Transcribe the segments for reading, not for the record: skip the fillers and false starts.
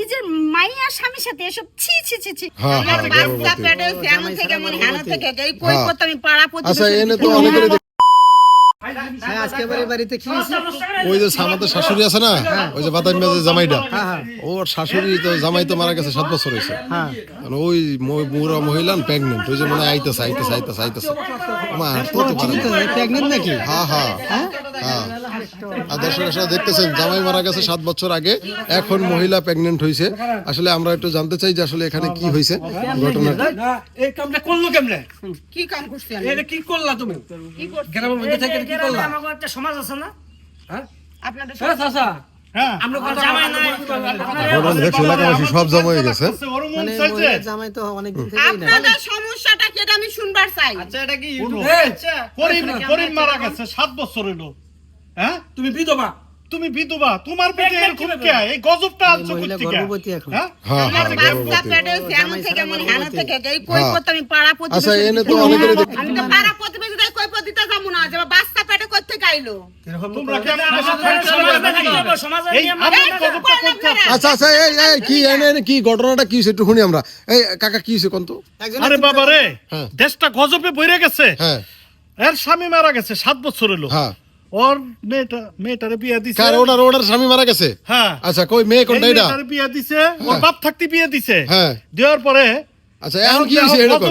নিজের মাইয়ার স্বামীর সাথে এসব ছি ছি ছি ছি হ্যাঁ, আমার হ্যাঁ, বাচ্চা গর্ভবতী। পেটে এমন থেকে মনে হেন থেকে এই কই হ্যাঁ। করতে আমি পাড়া আচ্ছা এনে তো প্রতিবেশী অনেকেরই আজকে বাড়িতে কি হয়েছে? ওই যে আমাদের শাশুড়ি আছে না, ওই যে বাতাই মেয়ে জামাইটা, ওর শাশুড়ি তো জামাই তো মারা গেছে 7 বছর হয়েছে। মানে ওই বুড়া মহিলা প্রেগনেন্ট, ওই যে মানে আইতেছে মা তো তো প্রেগনেন্ট নাকি? হ্যাঁ হ্যাঁ হ্যাঁ। আর দর্শক আসলে দেখতেছেন জামাই মারা গেছে 7 বছর আগে, এখন মহিলা প্রেগনেন্ট হয়েছে। আসলে আমরা একটু জানতে চাই যে আসলে এখানে কি হয়েছে ঘটনাটা। এই কামটা করলো কেমনে? কি কাম করছি আমি এটা কি করলা তুমি? কি করছি গ্রামের মধ্যে থেকে কি করলা? আমাদের একটা সমাজ আছে না? হ্যাঁ? আপনাদের হ্যাঁ, চাচা। হ্যাঁ। আমরা কথা জামাই নাই। ঘটনা দেখছি এলাকাবাসী সব জমা হয়ে গেছে। মানে মহিলার জামাই তো অনেক দিন থেকেই না। আপনাদের সমস্যাটা কি এটা আমি শুনবার চাই করিম মারা গেছে 7 বছর হইলো। হ্যাঁ, তুমি বিধবা। তুমি বিধবা, তোমার পেটে এরকম কে? এই গজবটা আনছো মহিলা কোত্থেকে? গর্ভবতী এখন। হ্যাঁ? হ্যাঁ আমার হ্যাঁ বাচ্চা গর্ভবতী। পেটে এমন থেকে মনে হেন থেকে এই কই হ্যাঁ। করতে আমি পাড়া আচ্ছা প্রতিবেশী এনে তো অনেকেরই আমি তো পাড়া প্রতিবেশী কই দিতে যাবো না যে আমার বাচ্চা পেটে কই থেকে আইলো তোমরা কি আমাদের সাথে চলবে নাকি? সমাজের নিয়ম আমি গজবটা করতে আচ্ছা আচ্ছা এই কি এনে কি ঘটনাটা কি হয়েছে একটু শুনি আমরা। এই কাকা কি হয়েছে কোন তো? আরে বাবা রে, হ্যাঁ। দেশটা গজবে বইরে গেছে। হ্যাঁ এর স্বামী মারা গেছে 7 বছর হলো। হ্যাঁ। ওর মেয়েটারে বিয়ে দিছে। কার ওনার স্বামী মারা গেছে? হ্যাঁ। আচ্ছা কই মেয়ে কোনটা এই এটা? মেয়েটারে বিয়ে দিছে, ওর বাপ থাকতে বিয়ে দিছে। হ্যাঁ। দেওয়ার পরে আচ্ছা এখন কি হয়েছে এটা কোন?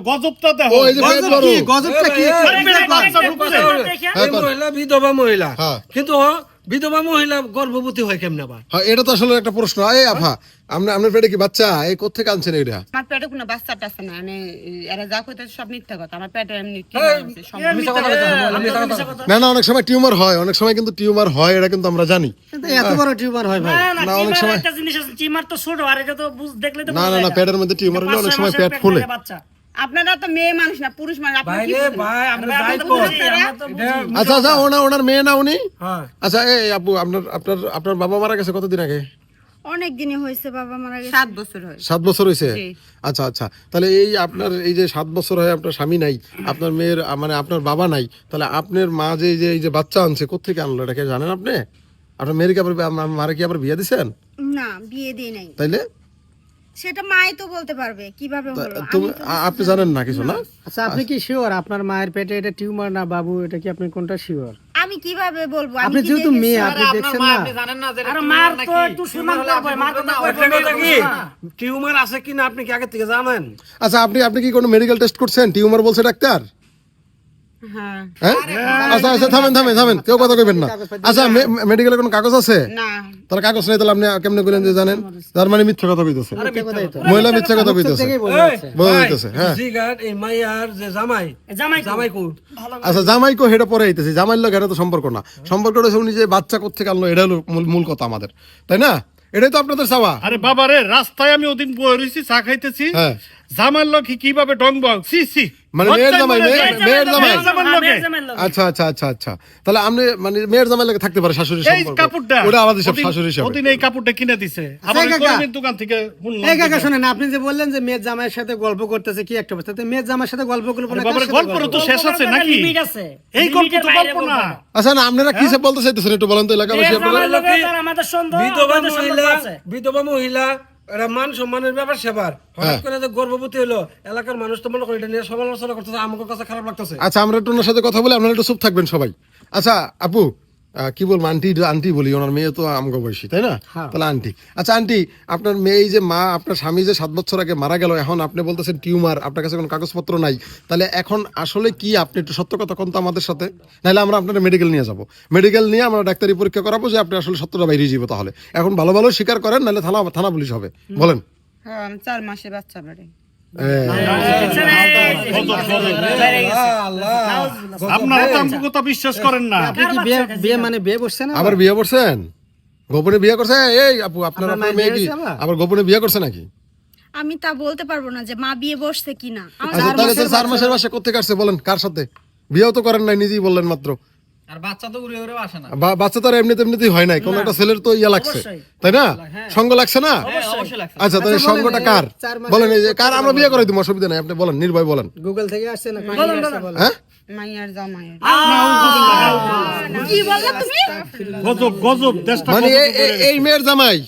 গজবটা দেখো। ও এই যে পেট বড়। গজবটা কি? আরে পেটে বাচ্চা ঢুকছে। হ্যাঁ, এই মহিলা বিধবা মহিলা। হ্যাঁ। কিন্তু বিধবা মহিলা গর্ভবতী হয় কেমনে আবার? হ্যাঁ এটা তো আসলে একটা প্রশ্ন। এই আফা আপনার পেটে কি বাচ্চা? এই কোত্থেকে আনছেন এটা? আমার পেটে কোনো বাচ্চাটা আছে না আমি এরা যা কইতেছে সব মিথ্যা কথা আমার পেটে এমনি কি এই, হয়েছে মিথ্যা কথা বলতে হবে, আমি মিথ্যা কথা বলতে হবে। না অনেক সময় টিউমার হয়, অনেক সময় কিন্তু টিউমার হয়, এটা কিন্তু আমরা জানি। কিন্তু এত বড় টিউমার হয় ভাই? না, অনেক সময়- একটা জিনিস আছে, টিমার তো ছোট, আর এটা তো দেখলে তো না পেটের মধ্যে টিউমার হলে অনেক সময় পেট ফুলে। বাচ্চা। আপনারা তো মেয়ে মানুষ না পুরুষ মানুষ আপনারা কি ভাইরে বুঝেন? ভাই, আমরা যাই আমরা করি। বুঝি, আমরা তো এটা- আচ্ছা আচ্ছা ওনার মেয়ে না উনি? হ্যাঁ। আচ্ছা এই আপু আপনার বাবা মারা গেছে কতদিন আগে? অনেক দিনই হয়েছে বাবা মারা গেছে 7 বছর হয়েছে 7 বছর হয়েছে? জি। আচ্ছা আচ্ছা তাহলে এই আপনার এই যে 7 বছর হয় আপনার স্বামী নাই, আপনার মেয়ের মানে আপনার বাবা নাই, তাহলে আপনার মা যে এই যে বাচ্চা আনছে কোত্থেকে আনলো এটা কি জানেন আপনি? আপনার মেয়ের কি আবার মারা কি আবার বিয়ে দিছেন? না বিয়ে দিয়ে নাই তাইলে সেটা মাই তো বলতে পারবে কিভাবে হলো তুমি আপনি জানেন না কিছু না? আচ্ছা আপনি কি শিওর আপনার মায়ের পেটে এটা টিউমার না বাবু, এটা কি আপনি কোনটা শিওর? আমি কিভাবে বলবো আপনি কি যেহেতু দেখেছি? মেয়ে আপনি দেখছেন না। আর মার তো একটু সুনাম করবে, মার কথা একটা কথা কি, টিউমার আছে কিনা আপনি কি আগে থেকে জানেন? আচ্ছা আপনি কি কোনো মেডিকেল টেস্ট করছেন? টিউমার বলছে ডাক্তার? হ্যাঁ হ্যাঁ আচ্ছা আচ্ছা থামেন কেউ কথা কইবেন না। আচ্ছা মেডিকেলে কোনো কাগজ আছে? না তাহলে কাগজ নেই, তাহলে আপনি কেমনে বলেন যে জানেন? তার মানে মিথ্যা কথা কইতেছে, কথাই তো। মহিলা মিথ্যা কথা কইতেছে, থেকেই বলে এই, যাচ্ছে। বলে ভাই, দিতেছে, হ্যাঁ। জিগার এই মাইয়ার যে জামাই জামাই কো আচ্ছা জামাই কো হেটা পরে আইতেছে, জামাইয়ের লোক এটা তো সম্পর্ক না, সম্পর্কটা হচ্ছে উনি যে বাচ্চা কোত্থেকে আনলো এটা হলো মূল কথা আমাদের, তাই না? এটাই তো আপনাদের চাওয়া। আরে বাবা রে, রাস্তায় আমি ওদিন বয়ে রইছি, চা খাইতেছি, হ্যাঁ। জামার লোক কিভাবে ডং বং সি মানে মেয়ের জামাই, মেয়ের জামাই। জামার লোকে আচ্ছা আচ্ছা আচ্ছা আচ্ছা তাহলে আপনি মানে মেয়ের জামাই লাগে থাকতে পারে শাশুড়ি এই সম্পর্ক, কাপড়টা ওটা আলাদা সব ওদিন- শাশুড়ি হিসাবে। ওদিন এই কাপড়টা কিনে দিছে আবার আচ্ছা, ওই কাকা। করিমের দোকান থেকে শুনলাম এই কাকা যেটা। শুনেন, আপনি যে বললেন যে মেয়ের জামাইয়ের সাথে গল্প করতেছে কি একটা অবস্থা, মেয়ের জামাইয়ের সাথে গল্প করবো না, আরে বাবা রে, কার সাথে গল্পের তো শেষ আছে নাকি? লিমিট আছে, এই গল্প তো গল্প না। আচ্ছা না আপনারা কি সব বলতে চাইতেছেন একটু বলেন তো এলাকাবাসী আপনারা। আমাদের সন্দেহ, বিধবা আমাদের সন্দেহ মহিলা আছে। বিধবা মহিলা এটা মান সম্মানের ব্যাপার সেবার হ্যাঁ। হঠাৎ করে যে গর্ভবতী হলো, এলাকার মানুষ তো মনে করে এটা নিয়ে সমালোচনা করতেছে, আমার কাছে খারাপ লাগতেছে। আচ্ছা আমরা একটু ওনার সাথে কথা বলে, আপনারা একটু চুপ থাকবেন সবাই। আচ্ছা আপু কি বলবো, আন্টি বলি, ওনার মেয়ে তো আমগো বয়সী তাই না? তাহলে আন্টি। আচ্ছা আন্টি আপনার মেয়ে যে মা, আপনার স্বামী যে 7 বছর আগে মারা গেল, এখন আপনি বলতেছেন টিউমার, আপনার কাছে কোনো কাগজপত্র নাই, তাহলে এখন আসলে কি আপনি একটু সত্য কথা কোন তো আমাদের সাথে, নাহলে আমরা আপনার মেডিকেল নিয়ে যাব, মেডিকেল নিয়ে আমরা ডাক্তারি পরীক্ষা করাবো যে আপনি আসলে সত্যটা বাইরে যাবো। তাহলে এখন ভালো ভালো স্বীকার করেন, নাহলে থানা পুলিশ হবে। বলেন। হ্যাঁ 4 মাসে বাচ্চা বেড়ে আপনারা তো আমার কথা বিশ্বাস করেন না। আপনি কি বিয়ে মানে বিয়ে করছেন না? আবার বিয়ে করছেন? গোপনে বিয়ে করছে? এই আপু আপনার আপনার মেয়ে কি বিয়ে হয়েছে আবার? আবার গোপনে বিয়ে করছে নাকি? আমি তা বলতে পারবো না যে মা বিয়ে বসছে কিনা আচ্ছা তাহলে তো 4 মাসের বাচ্চা কোথেকে আসছে বলেন, কার সাথে? বিয়েও তো করেন নাই, নিজেই বললেন মাত্র। আর বাচ্চা তো উড়ে উড়ে আসে না। বাচ্চা তো আর এমনিতেই হয় নাই, কোন একটা ছেলের তো ইয়া লাগছে, তাই না? সঙ্গ লাগছে না? অবশ্যই লাগছে। আচ্ছা তাহলে আচ্ছা, বলেন, সঙ্গটা এই কার? 4 মাসের বলেন এই যে কার, আমরা বিয়ে করাই দিব, অসুবিধা নাই, আপনি বলেন, নির্ভয় বলেন। গুগল থেকে আসছে না? হ্যাঁ মাইয়ার জামাইয়ের গজব দেশটা মানে গজব করে এই মেয়ের জামাই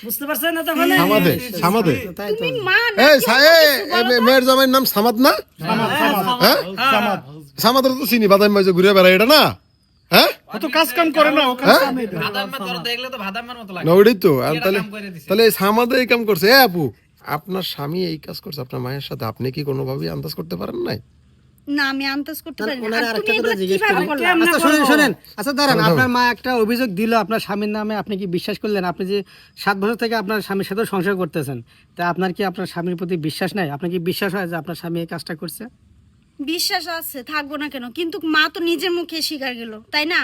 বুঝতে পারছেন না তখন সামাদে সামাদে তুমি মা এই মেয়ের জামাইয়ের নাম সামাদ না হ্যাঁ সামাদের তো চিনি বাদাম মাঝে ঘুরে বেড়ায় এটা না হ্যাঁ ও তো কাজ কাম করে না ও কাজ হ্যাঁ ভাদাম্মা তোর দেখলে তো ভাদাম্মার মতো লাগে না ওইটাই তো আর তাহলে কাম করে দিছে। তাহলে এই সামাদে এই কাম করছে এ আপু আপনার স্বামী এই কাজ করছে আপনার মায়ের সাথে আপনি কি কোনোভাবেই আন্দাজ করতে পারেন নাই না আমি আন্দাজ করতে পারি না ওনারা আর আরেকটা তুমি কথা এগুলো জিজ্ঞেস কিভাবে করি। করলা? আচ্ছা শোনেন আচ্ছা দাঁড়ান, আপনার মা একটা অভিযোগ দিল আপনার স্বামীর নামে, আপনি কি বিশ্বাস করলেন? আপনি যে 7 বছর থেকে আপনার স্বামীর সাথে সংসার করতেছেন, তা আপনার কি আপনার স্বামীর প্রতি বিশ্বাস নাই? আপনার কি বিশ্বাস হয় যে আপনার স্বামী এই কাজটা করছে? বিশ্বাস আছে, থাকবো না কেন? কিন্তু মা তো নিজের মুখে স্বীকার গেল, তাই না?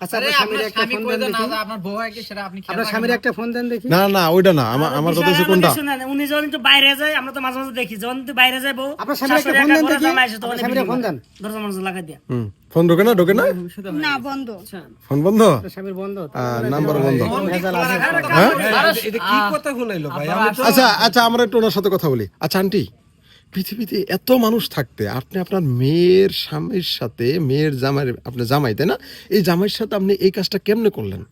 আচ্ছা আরে আপনার স্বামীর আপনার একটা স্বামী ফোন কই দেন দেন না দেখি। যে আপনার বউ হয় কি সেটা আপনি খেয়াল আপনার রাখেন স্বামীর না? একটা ফোন দেন দেখি। না ওইটা না আমার কথা হচ্ছে কোনটা শুনেন, উনি যখন একটু বাইরে যায় আমরা তো মাঝে মাঝে দেখি, যখন একটু বাইরে যায় বউ আপনার স্বামীর একটা ফোন দেন দেখি। আপনার স্বামীর ফোন দেন। দরজা মরজা লাগাই দিয়া ফোন ঢোকে না না বন্ধ। ফোন বন্ধ আপনার স্বামীর বন্ধ। নাম্বার বন্ধ ভেজাল আছে। হ্যাঁ এটা কি কথা শুনাইলো ভাই? আমি তো আচ্ছা আমরা একটু ওনার সাথে কথা বলি। আচ্ছা আন্টি, পৃথিবীতে এত মানুষ থাকতে আপনি আপনার মেয়ের স্বামীর সাথে মেয়ের জামাইয়ের আপনার জামাই তাই না, এই জামাইয়ের সাথে আপনি এই কাজটা কেমনে করলেন?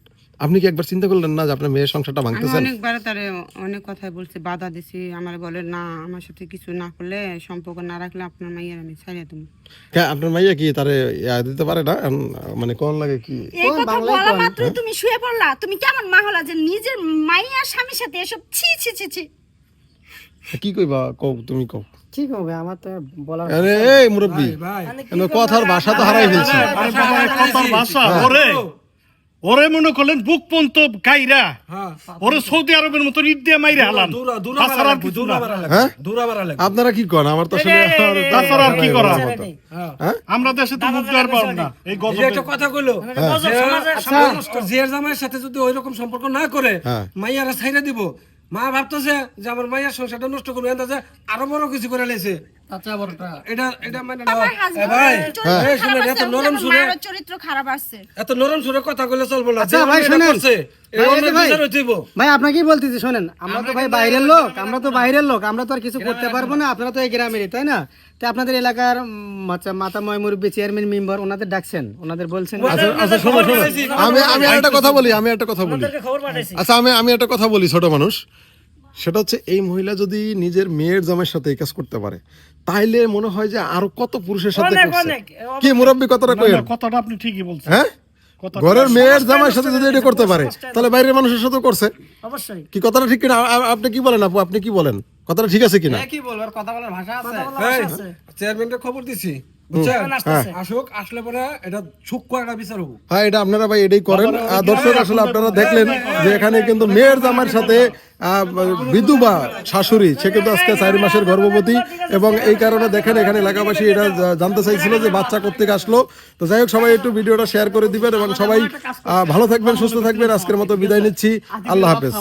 আপনি কি একবার চিন্তা করলেন না যে আপনার মেয়ের সংসারটা আমি ভাঙতেছেন? অনেকবার তারে অনেক কথাই বলছি, বাধা দিছি, আমার বলে না আমার সাথে কিছু না করলে, সম্পর্ক না রাখলে আপনার মাইয়ের আমি ছাড়িয়ে দেবো। আপনার মাইয়া কি তারে দিতে পারে না? মানে কোন লাগে কি এই কথা বলা মাত্রই তুমি শুয়ে পড়লা। তুমি কেমন মা হলা যে নিজের মাইয়ার স্বামীর সাথে এসব ছি ছি ছি ছি। কি কইবা কও তুমি কও। ঠিক হবে, আমার তো বলার আরে এই মুরব্বি ভাই কথার ভাষা তো হারাই ফেলছি। আরে বাবা এক কথার ভাষা ওরে মনে করলেন বুক পন্ত গাইরা হ্যাঁ ওরে সৌদি আরবের মতো ইট দিয়ে মাইরে হালান তাছাড়া আর কিছু না। হ্যাঁ দূরা মারা লাগে। আপনারা কি করেন? আমার তো আসলে তাছাড়া আর কি করা? হ্যাঁ আমরা দেশে তো মুখ দেওয়ার পারব না এই এই যে গজবে একটা কথা কইলো জিয়ার জামাইয়ের সাথে যদি ওইরকম সম্পর্ক না করে হ্যাঁ। মাইয়ারা ছাইরা দিব, মা ভাবতেছে যে আমার মাইয়ার সংসারটা নষ্ট করবে, এন্দাজে আরো বড় কিছু করে লেছে। আচ্ছা বড়টা এটা মানে আমার এ ভাই হাজবেন্ড এই শুনে এত নরম সুরে চরিত্র খারাপ আছে। এত নরম সুরে কথা কইলে চলবো না। আচ্ছা যে ভাই এটা শুনেন, করছে, এই ভাই, অন্য ভাই, বিচার হইতেইব। ভাই আপনাকে বলতেছি শোনেন, আমরা তো ভাই বাইরের লোক, আমরা তো আর কিছু করতে পারবো না। আপনারা তো এই গ্রামেরই তাই না? তো আপনাদের এলাকার মাতা ময়মুরব্বী চেয়ারম্যান মেম্বার ওনাদের ডাকছেন, ওনাদের বলছেন। আচ্ছা শোনো আমি একটা কথা বলি খবর পাঠাইছি। আচ্ছা আমি একটা কথা বলি ছোট মানুষ, সেটা হচ্ছে এই মহিলা যদি নিজের মেয়ের জামাইয়ের সাথে এই কাজ করতে পারে তাইলে মনে হয় যে আরো কত পুরুষের সাথে অনেক, করছে। অনেক। কি মুরব্বী কথাটা কইেন? কথাটা আপনি ঠিকই বলছেন। হ্যাঁ কথা ঘরের মেয়ের জামাইয়ের সাথে যদি এটা করতে পারে তাহলে বাইরের মানুষের সাথে করছে। অবশ্যই কি কথাটা ঠিক কিনা? আপনি কি বলেন আপু, আপনি কি বলেন? কথাটা ঠিক আছে কিনা? কি বলবার কথা বলার ভাষা আছে। চেয়ারম্যানের খবর দিছি, বুঝছেন? আসতেছে। আসুক, আসলে পরে এটা সূক্ষ্ম একটা বিচার হবো। হ্যাঁ এটা আপনারা ভাই এটাই করেন। দর্শক আসলে আপনারা দেখলেন যে এখানে কিন্তু মেয়ের জামাইয়ের সাথে বিধবা শাশুড়ি, সে কিন্তু আজকে 4 মাসের গর্ভবতী, এবং এই কারণে দেখেন এখানে এলাকাবাসী এটা জানতে চাইছিল যে বাচ্চা কোত্থেকে আসলো। তো যাই হোক, সবাই একটু ভিডিওটা শেয়ার করে দিবেন এবং সবাই ভালো থাকবেন, সুস্থ থাকবেন। আজকের মতো বিদায় নিচ্ছি, আল্লাহ হাফেজ।